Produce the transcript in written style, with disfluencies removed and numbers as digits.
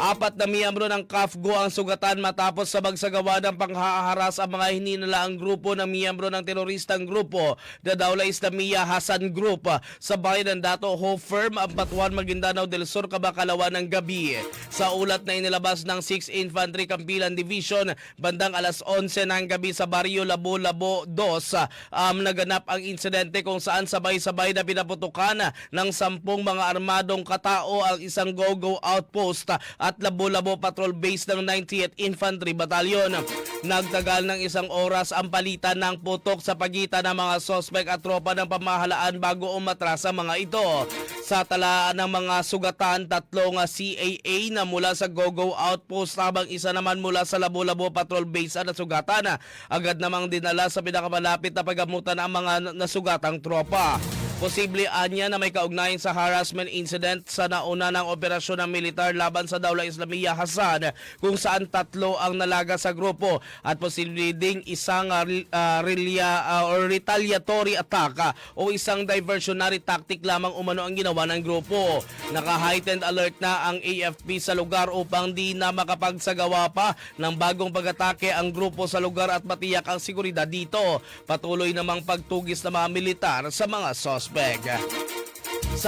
4 na miyembro ng CAFGO ang sugatan matapos sa magsagawa ng panghaharas ang mga hininalaang grupo ng miyembro ng teroristang grupo na Dawla Islamiyya Hasan Group sa bayan ng Dato Ho Firm, Ampatuan, Maguindanao del Sur, Kabakalawan ng gabi. Sa ulat na inilabas ng 6th Infantry Campilan Division, bandang alas 11 ng gabi sa baryo Labo-Labo 2, naganap ang insidente kung saan sabay-sabay na pinaputukan ng 10 mga armadong katao ang isang go-go outpost at Labo-Labo Patrol Base ng 90th Infantry Battalion. Nagtagal ng isang oras ang palitan ng putok sa pagitan ng mga sospek at tropa ng pamahalaan bago umatras ang mga ito. Sa talaan ng mga sugatan, 3 CAA na mula sa Go-Go Outpost habang isa naman mula sa Labo-Labo Patrol Base at nasugatan. Agad namang dinala sa pinakamalapit na paggamutan ang mga nasugatang tropa. Posible anya na may kaugnayan sa harassment incident sa nauna ng operasyon ng militar laban sa Dawla Islamiyya Hasan kung saan 3 ang nalaga sa grupo at posible ding isang retaliatory attack o isang diversionary tactic lamang umano ang ginawa ng grupo. Naka-heightened alert na ang AFP sa lugar upang di na makapagsagawa pa ng bagong pag-atake ang grupo sa lugar at matiyak ang seguridad dito. Patuloy namang pagtugis ng mga militar sa mga suspect.